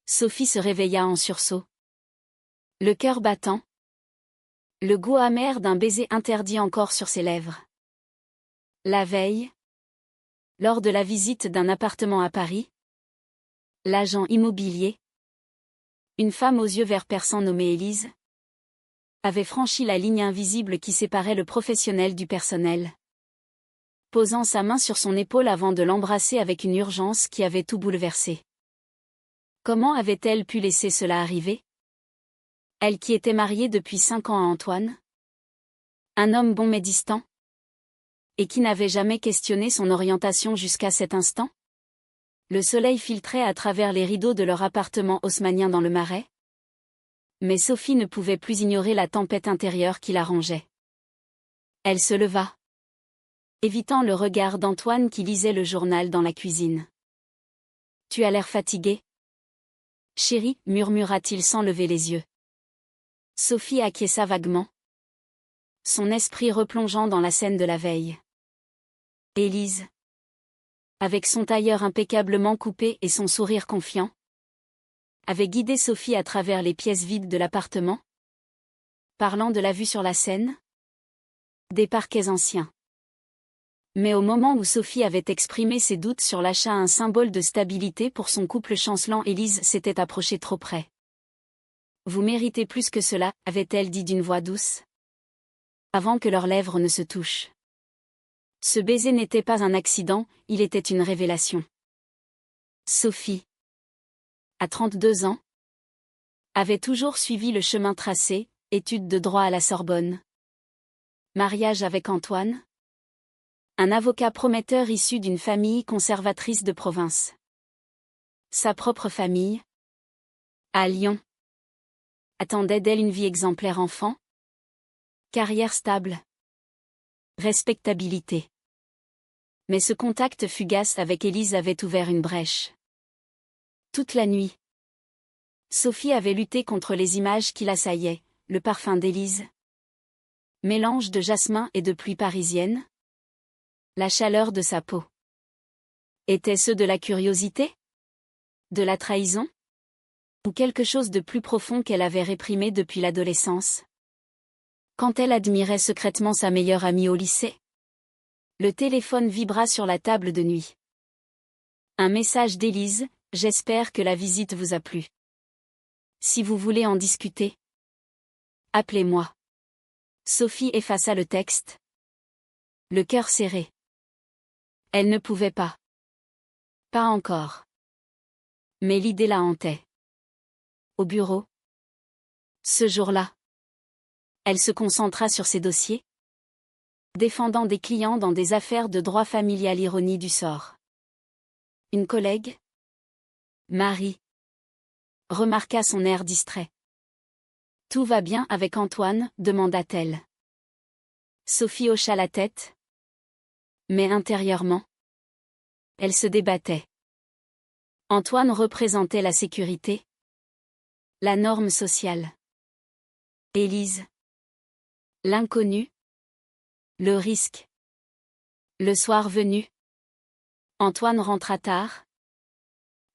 Sophie se réveilla en sursaut. Le cœur battant. Le goût amer d'un baiser interdit encore sur ses lèvres. La veille, lors de la visite d'un appartement à Paris, l'agent immobilier, une femme aux yeux verts perçants nommée Élise, avait franchi la ligne invisible qui séparait le professionnel du personnel. Posant sa main sur son épaule avant de l'embrasser avec une urgence qui avait tout bouleversé. Comment avait-elle pu laisser cela arriver? Elle qui était mariée depuis 5 ans à Antoine. Un homme bon mais distant. Et qui n'avait jamais questionné son orientation jusqu'à cet instant? Le soleil filtrait à travers les rideaux de leur appartement haussmannien dans le Marais. Mais Sophie ne pouvait plus ignorer la tempête intérieure qui la rongeait. Elle se leva, évitant le regard d'Antoine qui lisait le journal dans la cuisine. « Tu as l'air fatiguée. »« Chérie, » murmura-t-il sans lever les yeux. Sophie acquiesça vaguement, son esprit replongeant dans la scène de la veille. Élise, avec son tailleur impeccablement coupé et son sourire confiant, avait guidé Sophie à travers les pièces vides de l'appartement, parlant de la vue sur la Seine, des parquets anciens. Mais au moment où Sophie avait exprimé ses doutes sur l'achat, un symbole de stabilité pour son couple chancelant, Élise s'était approchée trop près. « Vous méritez plus que cela », avait-elle dit d'une voix douce, avant que leurs lèvres ne se touchent. Ce baiser n'était pas un accident, il était une révélation. Sophie, à 32 ans, avait toujours suivi le chemin tracé, études de droit à la Sorbonne. Mariage avec Antoine, un avocat prometteur issu d'une famille conservatrice de province. Sa propre famille, à Lyon, attendait d'elle une vie exemplaire, enfant, carrière stable, respectabilité. Mais ce contact fugace avec Élise avait ouvert une brèche. Toute la nuit, Sophie avait lutté contre les images qui l'assaillaient, le parfum d'Élise, mélange de jasmin et de pluie parisienne, la chaleur de sa peau. Étaient-ce de la curiosité? De la trahison? Ou quelque chose de plus profond qu'elle avait réprimé depuis l'adolescence? Quand elle admirait secrètement sa meilleure amie au lycée? Le téléphone vibra sur la table de nuit. Un message d'Élise: « J'espère que la visite vous a plu. Si vous voulez en discuter, appelez-moi. » Sophie effaça le texte, le cœur serré. Elle ne pouvait pas. Pas encore. Mais l'idée la hantait. Au bureau. Ce jour-là, elle se concentra sur ses dossiers, défendant des clients dans des affaires de droit familial. Ironie du sort. Une collègue, Marie, remarqua son air distrait. « Tout va bien avec Antoine ?» demanda-t-elle. Sophie hocha la tête. Mais intérieurement, elle se débattait. Antoine représentait la sécurité, la norme sociale. Élise, l'inconnu, le risque. Le soir venu, Antoine rentra tard.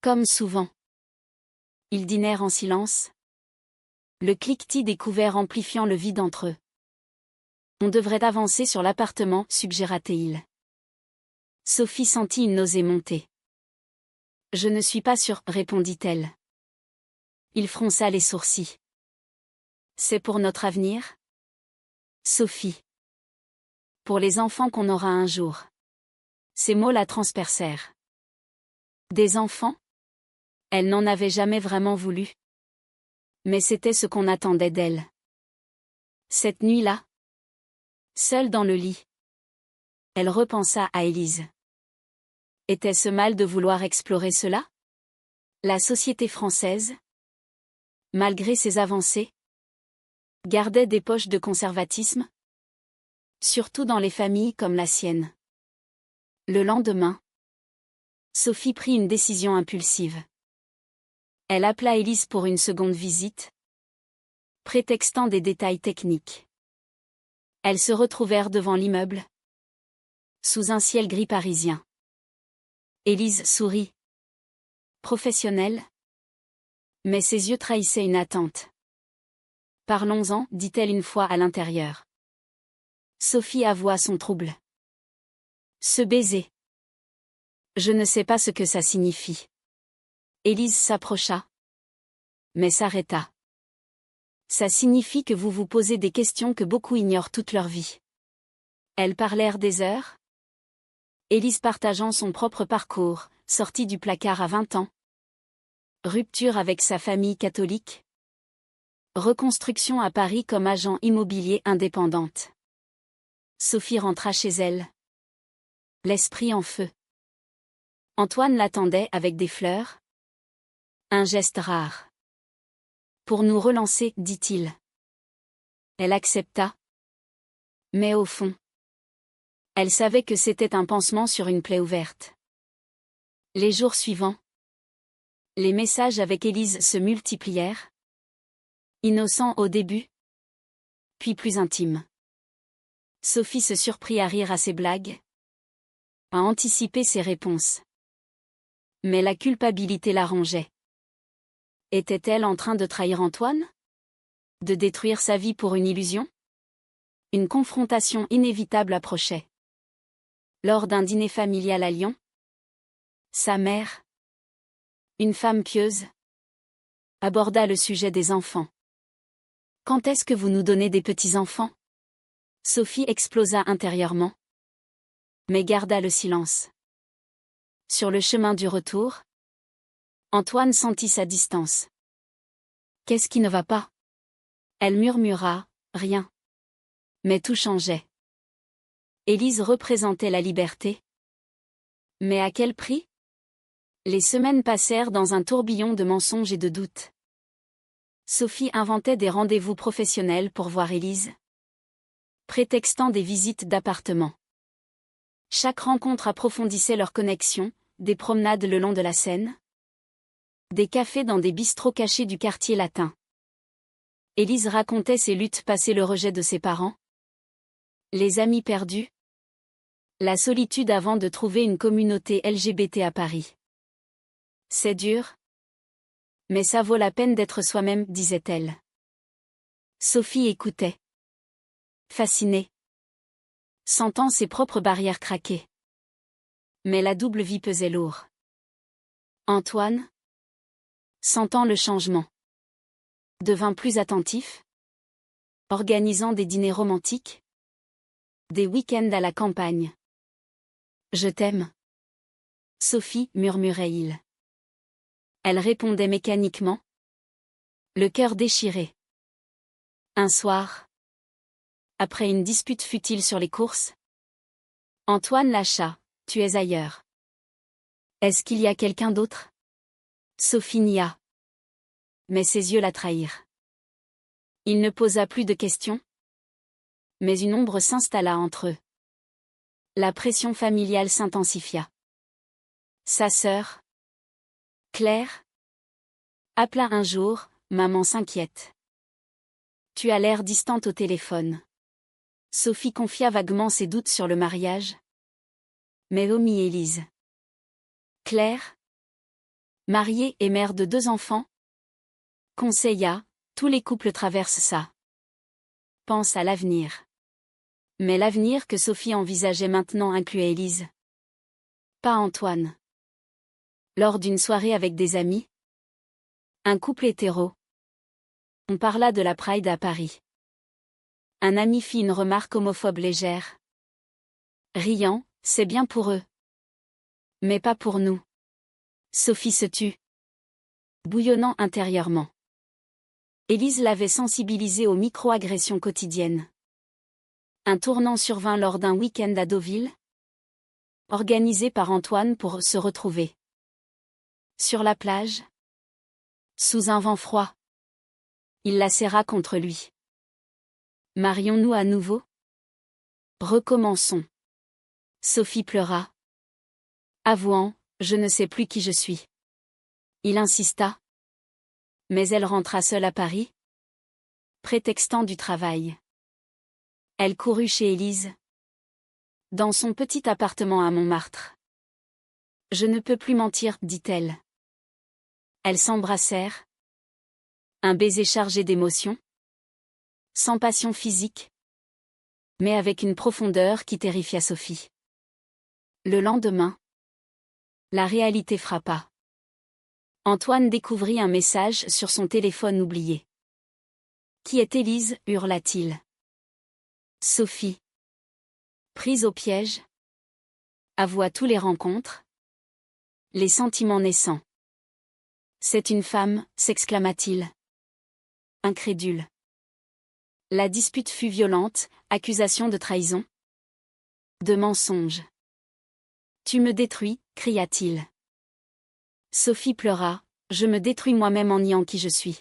Comme souvent. Ils dînèrent en silence. Le cliquetis des couverts amplifiant le vide entre eux. « On devrait avancer sur l'appartement » suggéra-t-il. Sophie sentit une nausée monter. « Je ne suis pas sûre » répondit-elle. Il fronça les sourcils. « C'est pour notre avenir ? » Sophie. « Pour les enfants qu'on aura un jour. » Ces mots la transpercèrent. Des enfants ? Elle n'en avait jamais vraiment voulu. Mais c'était ce qu'on attendait d'elle. Cette nuit-là, seule dans le lit, elle repensa à Élise. Était-ce mal de vouloir explorer cela? La société française, malgré ses avancées, gardait des poches de conservatisme, surtout dans les familles comme la sienne. Le lendemain, Sophie prit une décision impulsive. Elle appela Élise pour une seconde visite, prétextant des détails techniques. Elles se retrouvèrent devant l'immeuble, sous un ciel gris parisien. Élise sourit. Professionnelle, Mais ses yeux trahissaient une attente. Parlons-en, dit-elle une fois à l'intérieur. Sophie avoua son trouble. Ce baiser. Je ne sais pas ce que ça signifie. Élise s'approcha. Mais s'arrêta. Ça signifie que vous vous posez des questions que beaucoup ignorent toute leur vie. Elles parlèrent des heures. Élise partageant son propre parcours, sortie du placard à 20 ans. Rupture avec sa famille catholique. Reconstruction à Paris comme agent immobilier indépendante. Sophie rentra chez elle. L'esprit en feu. Antoine l'attendait avec des fleurs. Un geste rare. Pour nous relancer, dit-il. Elle accepta. Mais au fond, elle savait que c'était un pansement sur une plaie ouverte. Les jours suivants, les messages avec Élise se multiplièrent. Innocents au début, puis plus intimes. Sophie se surprit à rire à ses blagues, à anticiper ses réponses. Mais la culpabilité la rongeait. Était-elle en train de trahir Antoine? De détruire sa vie pour une illusion? Une confrontation inévitable approchait. Lors d'un dîner familial à Lyon, sa mère, une femme pieuse, aborda le sujet des enfants. Quand est-ce que vous nous donnez des petits-enfants? Sophie explosa intérieurement, mais garda le silence. Sur le chemin du retour, Antoine sentit sa distance. Qu'est-ce qui ne va pas? Elle murmura, rien. Mais tout changeait. Élise représentait la liberté. Mais à quel prix? Les semaines passèrent dans un tourbillon de mensonges et de doutes. Sophie inventait des rendez-vous professionnels pour voir Élise, prétextant des visites d'appartements. Chaque rencontre approfondissait leur connexion, des promenades le long de la Seine, des cafés dans des bistrots cachés du quartier latin. Élise racontait ses luttes passées, le rejet de ses parents, les amis perdus, la solitude avant de trouver une communauté LGBT à Paris. C'est dur, mais ça vaut la peine d'être soi-même, disait-elle. Sophie écoutait, fascinée, sentant ses propres barrières craquer. Mais la double vie pesait lourd. Antoine, sentant le changement, devint plus attentif, organisant des dîners romantiques, des week-ends à la campagne. Je t'aime. Sophie, murmurait-il. Elle répondait mécaniquement, le cœur déchiré. Un soir, après une dispute futile sur les courses, Antoine lâcha, tu es ailleurs. Est-ce qu'il y a quelqu'un d'autre? Sophie nia. Mais ses yeux la trahirent. Il ne posa plus de questions. Mais une ombre s'installa entre eux. La pression familiale s'intensifia. Sa sœur, Claire, appela un jour, maman s'inquiète. Tu as l'air distante au téléphone. Sophie confia vaguement ses doutes sur le mariage. Mais omit Élise. Claire, mariée et mère de 2 enfants, conseilla, tous les couples traversent ça. Pense à l'avenir. Mais l'avenir que Sophie envisageait maintenant incluait Élise. Pas Antoine. Lors d'une soirée avec des amis, un couple hétéro, on parla de la Pride à Paris. Un ami fit une remarque homophobe légère. Riant, c'est bien pour eux. Mais pas pour nous. Sophie se tut, bouillonnant intérieurement. Élise l'avait sensibilisée aux micro-agressions quotidiennes. Un tournant survint lors d'un week-end à Deauville, organisé par Antoine pour se retrouver. Sur la plage, sous un vent froid, il la serra contre lui. Marions-nous à nouveau? Recommençons. Sophie pleura, avouant, je ne sais plus qui je suis. Il insista. Mais elle rentra seule à Paris, prétextant du travail. Elle courut chez Élise, dans son petit appartement à Montmartre. Je ne peux plus mentir, dit-elle. Elles s'embrassèrent, Un baiser chargé d'émotions. Sans passion physique. Mais avec une profondeur qui terrifia Sophie. Le lendemain. La réalité frappa. Antoine découvrit un message sur son téléphone oublié. « Qui est Élise » hurla-t-il. Sophie. Prise au piège. Avoua tous les rencontres. Les sentiments naissants. C'est une femme, s'exclama-t-il. Incrédule. La dispute fut violente, accusation de trahison. De mensonge. Tu me détruis, cria-t-il. Sophie pleura, je me détruis moi-même en niant qui je suis.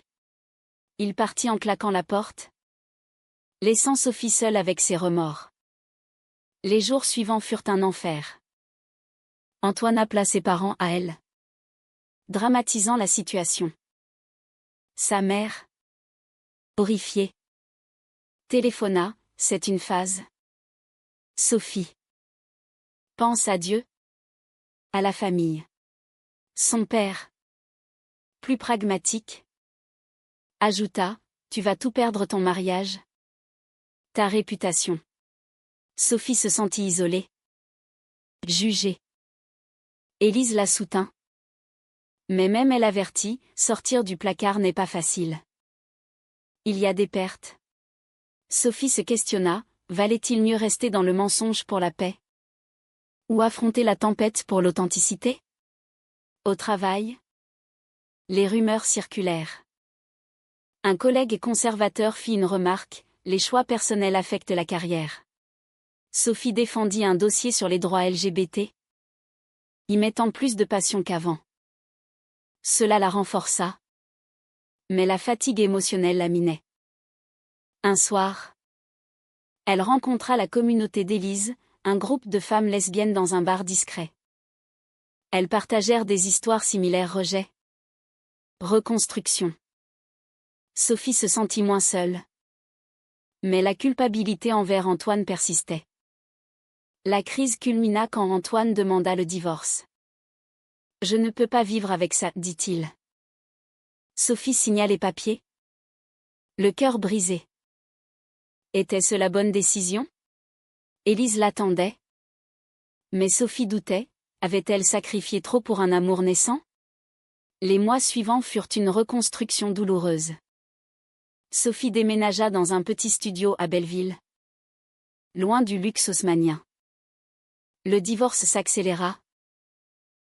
Il partit en claquant la porte, laissant Sophie seule avec ses remords. Les jours suivants furent un enfer. Antoine appela ses parents à elle, dramatisant la situation. Sa mère, horrifiée, téléphona, c'est une phase. Sophie. Pense à Dieu, à la famille. Son père, plus pragmatique, ajouta, tu vas tout perdre ton mariage. Ta réputation. Sophie se sentit isolée. Jugée. Élise la soutint. Mais même elle avertit, sortir du placard n'est pas facile. Il y a des pertes. Sophie se questionna, valait-il mieux rester dans le mensonge pour la paix? Ou affronter la tempête pour l'authenticité? Au travail, les rumeurs circulèrent. Un collègue conservateur fit une remarque, les choix personnels affectent la carrière. Sophie défendit un dossier sur les droits LGBT, y mettant plus de passion qu'avant. Cela la renforça. Mais la fatigue émotionnelle la minait. Un soir, elle rencontra la communauté d'Élise, un groupe de femmes lesbiennes dans un bar discret. Elles partagèrent des histoires similaires, rejet, reconstruction. Sophie se sentit moins seule. Mais la culpabilité envers Antoine persistait. La crise culmina quand Antoine demanda le divorce. « Je ne peux pas vivre avec ça », dit-il. Sophie signa les papiers. Le cœur brisé. Était-ce la bonne décision? Élise l'attendait. Mais Sophie doutait, avait-elle sacrifié trop pour un amour naissant? Les mois suivants furent une reconstruction douloureuse. Sophie déménagea dans un petit studio à Belleville. Loin du luxe haussmannien. Le divorce s'accéléra.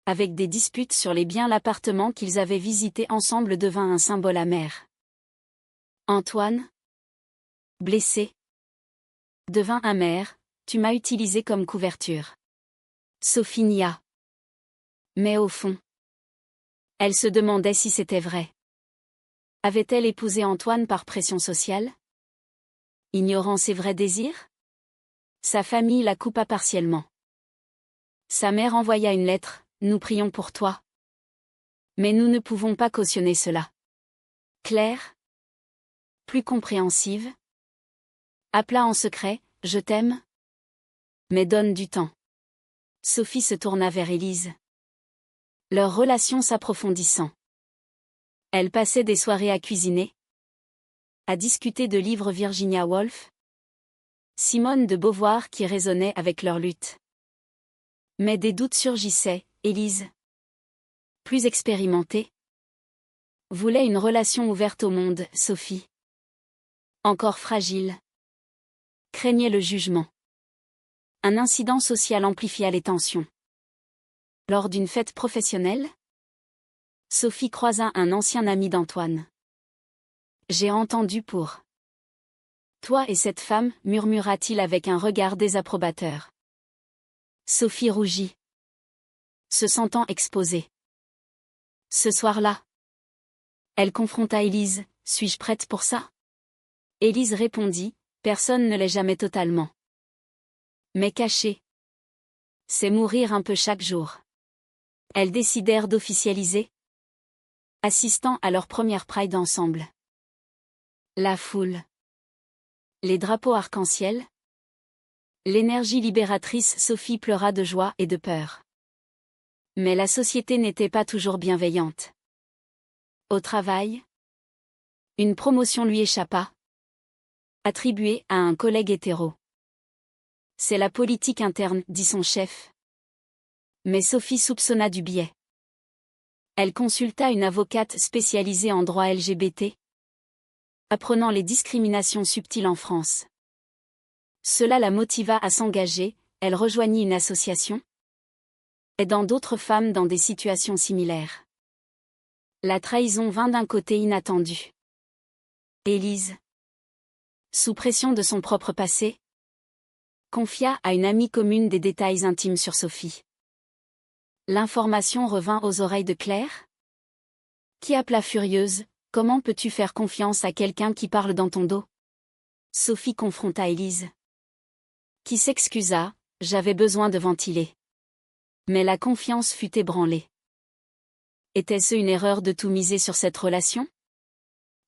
Avec des disputes sur les biens, l'appartement qu'ils avaient visité ensemble devint un symbole amer. Antoine, blessé, devint amer, tu m'as utilisé comme couverture. Sophie nia. Mais au fond, elle se demandait si c'était vrai. Avait-elle épousé Antoine par pression sociale? Ignorant ses vrais désirs? Sa famille la coupa partiellement. Sa mère envoya une lettre, nous prions pour toi. Mais nous ne pouvons pas cautionner cela. Claire, plus compréhensive, appela en secret, je t'aime. Mais donne du temps. Sophie se tourna vers Élise. Leur relation s'approfondissant. Elle passait des soirées à cuisiner, à discuter de livres Virginia Woolf, Simone de Beauvoir qui résonnaient avec leur lutte. Mais des doutes surgissaient, Élise, plus expérimentée, voulait une relation ouverte au monde, Sophie, encore fragile, craignait le jugement. Un incident social amplifia les tensions. Lors d'une fête professionnelle, Sophie croisa un ancien ami d'Antoine. J'ai entendu pour toi et cette femme, murmura-t-il avec un regard désapprobateur. Sophie rougit, se sentant exposée. Ce soir-là, elle confronta Élise, suis-je prête pour ça? Élise répondit, personne ne l'est jamais totalement. Mais caché, c'est mourir un peu chaque jour. Elles décidèrent d'officialiser, assistant à leur première Pride ensemble. La foule. Les drapeaux arc-en-ciel. L'énergie libératrice, Sophie pleura de joie et de peur. Mais la société n'était pas toujours bienveillante. Au travail, Une promotion lui échappa, attribuée à un collègue hétéro. C'est la politique interne, dit son chef. Mais Sophie soupçonna du biais. Elle consulta une avocate spécialisée en droit LGBT, apprenant les discriminations subtiles en France. Cela la motiva à s'engager, elle rejoignit une association, aidant d'autres femmes dans des situations similaires. La trahison vint d'un côté inattendu. Élise, sous pression de son propre passé, confia à une amie commune des détails intimes sur Sophie. L'information revint aux oreilles de Claire, qui appela furieuse: « Comment peux-tu faire confiance à quelqu'un qui parle dans ton dos ?» Sophie confronta Élise, qui s'excusa: « J'avais besoin de ventiler. » Mais la confiance fut ébranlée. Était-ce une erreur de tout miser sur cette relation?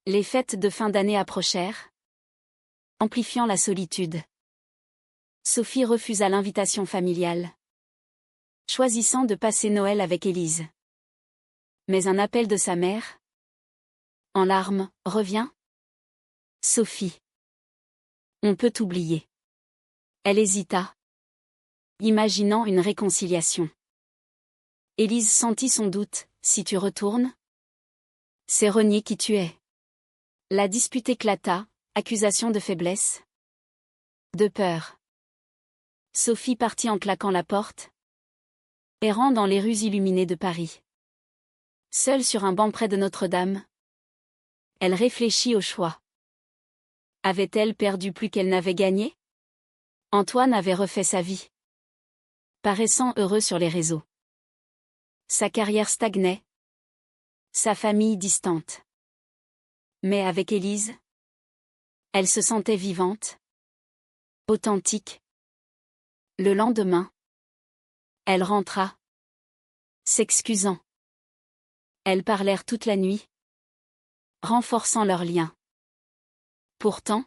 Les fêtes de fin d'année approchèrent, amplifiant la solitude. Sophie refusa l'invitation familiale, choisissant de passer Noël avec Élise. Mais un appel de sa mère, en larmes: « Reviens, Sophie. On peut t'oublier. » Elle hésita, imaginant une réconciliation. Élise sentit son doute: « Si tu retournes, c'est renier qui tu es. » La dispute éclata, accusation de faiblesse, de peur. Sophie partit en claquant la porte, errant dans les rues illuminées de Paris. Seule sur un banc près de Notre-Dame, elle réfléchit au choix. Avait-elle perdu plus qu'elle n'avait gagné? Antoine avait refait sa vie, paraissant heureux sur les réseaux. Sa carrière stagnait, sa famille distante. Mais avec Élise, elle se sentait vivante, authentique. Le lendemain, elle rentra, s'excusant. Elles parlèrent toute la nuit, renforçant leur lien. Pourtant,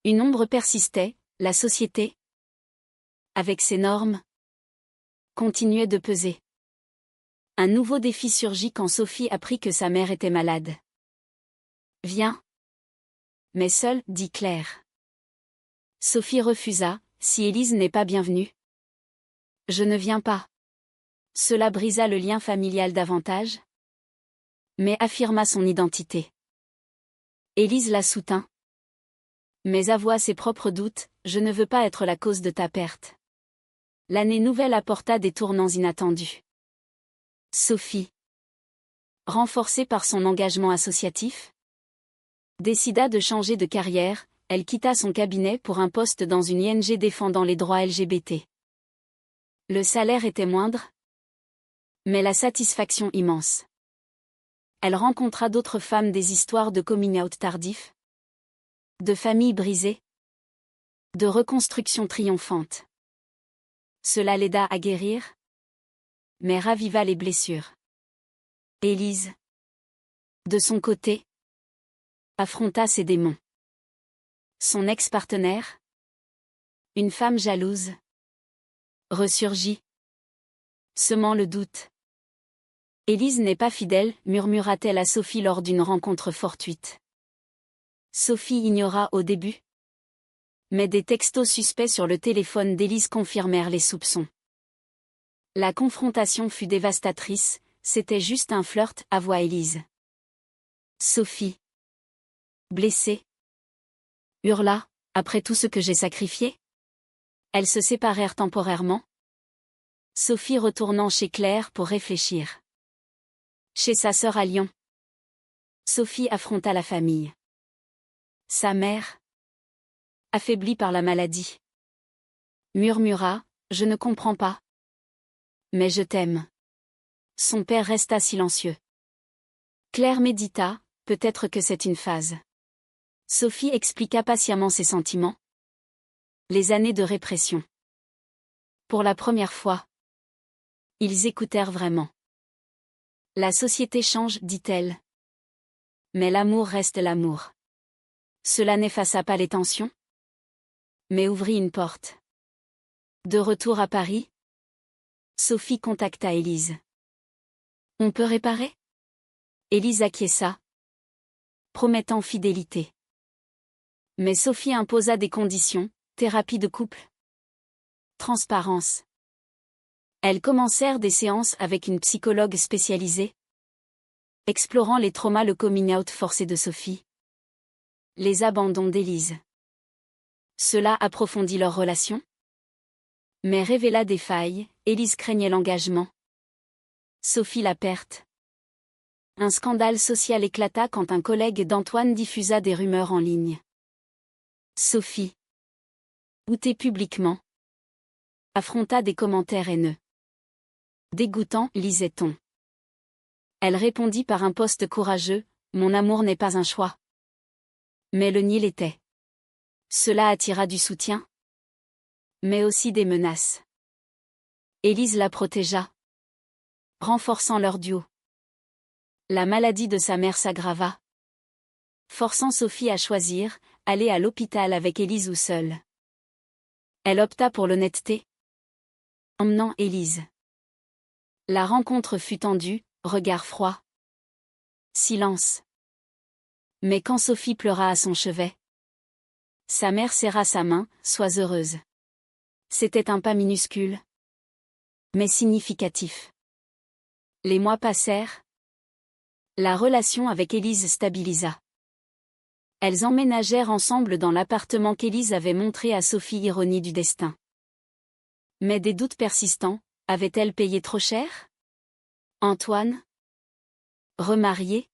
une ombre persistait: la société, avec ses normes, continuait de peser. Un nouveau défi surgit quand Sophie apprit que sa mère était malade. « Viens. » Mais seule, dit Claire. Sophie refusa: « Si Élise n'est pas bienvenue, je ne viens pas. » Cela brisa le lien familial davantage, mais affirma son identité. Élise la soutint, mais avoua ses propres doutes: « Je ne veux pas être la cause de ta perte. » L'année nouvelle apporta des tournants inattendus. Sophie, renforcée par son engagement associatif, décida de changer de carrière. Elle quitta son cabinet pour un poste dans une ONG défendant les droits LGBT. Le salaire était moindre, mais la satisfaction immense. Elle rencontra d'autres femmes, des histoires de coming-out tardif, de familles brisées, de reconstruction triomphante. Cela l'aida à guérir, mais raviva les blessures. Élise, de son côté, affronta ses démons. Son ex-partenaire, une femme jalouse, ressurgit, semant le doute. Élise n'est pas fidèle, murmura-t-elle à Sophie lors d'une rencontre fortuite. Sophie ignora au début, mais des textos suspects sur le téléphone d'Élise confirmèrent les soupçons. La confrontation fut dévastatrice: « C'était juste un flirt », avoua Élise. Sophie, blessée, hurla: « Après tout ce que j'ai sacrifié ?» Elles se séparèrent temporairement, Sophie retournant chez Claire pour réfléchir. Chez sa sœur à Lyon, Sophie affronta la famille. Sa mère, affaiblie par la maladie, murmura: « Je ne comprends pas. Mais je t'aime. » Son père resta silencieux. Claire médita: « Peut-être que c'est une phase. » Sophie expliqua patiemment ses sentiments. Les années de répression. Pour la première fois, ils écoutèrent vraiment. La société change, dit-elle. Mais l'amour reste l'amour. Cela n'effaça pas les tensions, mais ouvrit une porte. De retour à Paris, Sophie contacta Élise. « On peut réparer ?» Élise acquiesça. promettant fidélité. Mais Sophie imposa des conditions, thérapie de couple, transparence. Elles commencèrent des séances avec une psychologue spécialisée, explorant les traumas, le coming-out forcé de Sophie, les abandons d'Élise. Cela approfondit leur relation, mais révéla des failles. Élise craignait l'engagement, Sophie la perte. Un scandale social éclata quand un collègue d'Antoine diffusa des rumeurs en ligne. Sophie, outée publiquement, affronta des commentaires haineux. Dégoûtant, lisait-on. Elle répondit par un post courageux, « Mon amour n'est pas un choix. » Mais le nier l'était. Cela attira du soutien, mais aussi des menaces. Élise la protégea, renforçant leur duo. La maladie de sa mère s'aggrava, forçant Sophie à choisir, aller à l'hôpital avec Élise ou seule. Elle opta pour l'honnêteté, emmenant Élise. La rencontre fut tendue, regard froid. Silence. Mais quand Sophie pleura à son chevet, sa mère serra sa main, « Sois heureuse. » C'était un pas minuscule, mais significatif. Les mois passèrent. La relation avec Élise stabilisa. Elles emménagèrent ensemble dans l'appartement qu'Élise avait montré à Sophie, ironie du destin. Mais des doutes persistants, avait-elle payé trop cher? Antoine, remarié,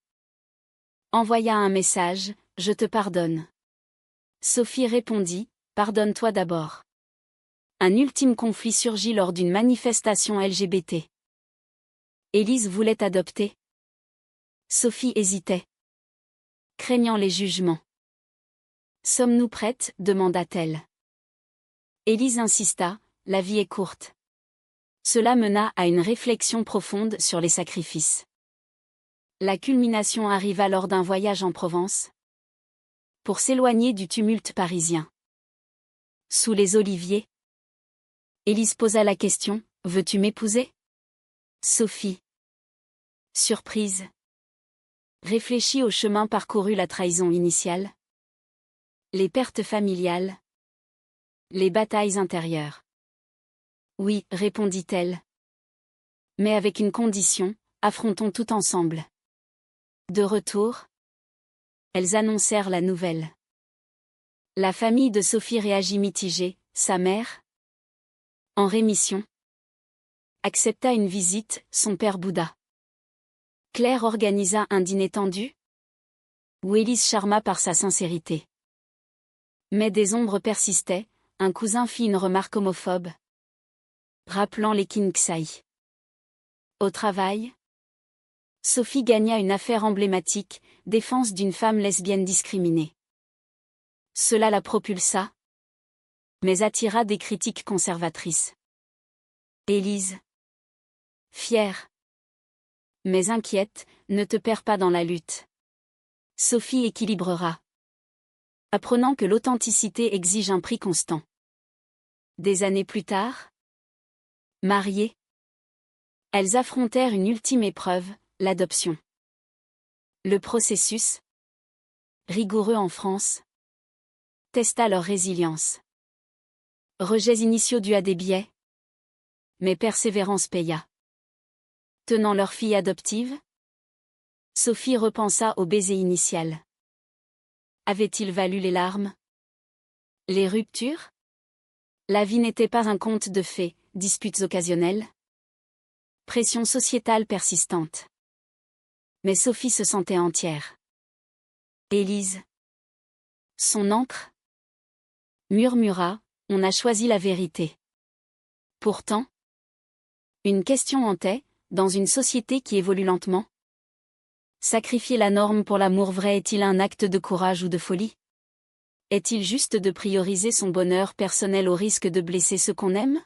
envoya un message, « Je te pardonne. » Sophie répondit, « Pardonne-toi d'abord. » Un ultime conflit surgit lors d'une manifestation LGBT. Élise voulait adopter. Sophie hésitait, craignant les jugements. « Sommes-nous prêtes ?» demanda-t-elle. Élise insista, « La vie est courte. » Cela mena à une réflexion profonde sur les sacrifices. La culmination arriva lors d'un voyage en Provence, pour s'éloigner du tumulte parisien. Sous les oliviers, Élise posa la question, « Veux-tu m'épouser ?» Sophie, surprise, réfléchit au chemin parcouru, la trahison initiale, les pertes familiales, les batailles intérieures. « Oui, » répondit-elle. « Mais avec une condition, affrontons tout ensemble. » De retour, elles annoncèrent la nouvelle. La famille de Sophie réagit mitigée, sa mère, en rémission, accepta une visite, son père bouda. Claire organisa un dîner tendu, où Élise charma par sa sincérité. Mais des ombres persistaient, un cousin fit une remarque homophobe, rappelant les Kinksai. Au travail, Sophie gagna une affaire emblématique, défense d'une femme lesbienne discriminée. Cela la propulsa, mais attira des critiques conservatrices. Élise, fière, mais inquiète, ne te perds pas dans la lutte. Sophie équilibrera, apprenant que l'authenticité exige un prix constant. Des années plus tard, mariées, elles affrontèrent une ultime épreuve, l'adoption. Le processus, rigoureux en France, testa leur résilience. Rejets initiaux dus à des biais, mais persévérance paya. Tenant leur fille adoptive, Sophie repensa au baiser initial. Avait-il valu les larmes? Les ruptures? La vie n'était pas un conte de fées, disputes occasionnelles? Pression sociétale persistante. Mais Sophie se sentait entière. Élise, son encre, murmura, « On a choisi la vérité. » Pourtant, une question hantait, dans une société qui évolue lentement. Sacrifier la norme pour l'amour vrai est-il un acte de courage ou de folie? Est-il juste de prioriser son bonheur personnel au risque de blesser ceux qu'on aime?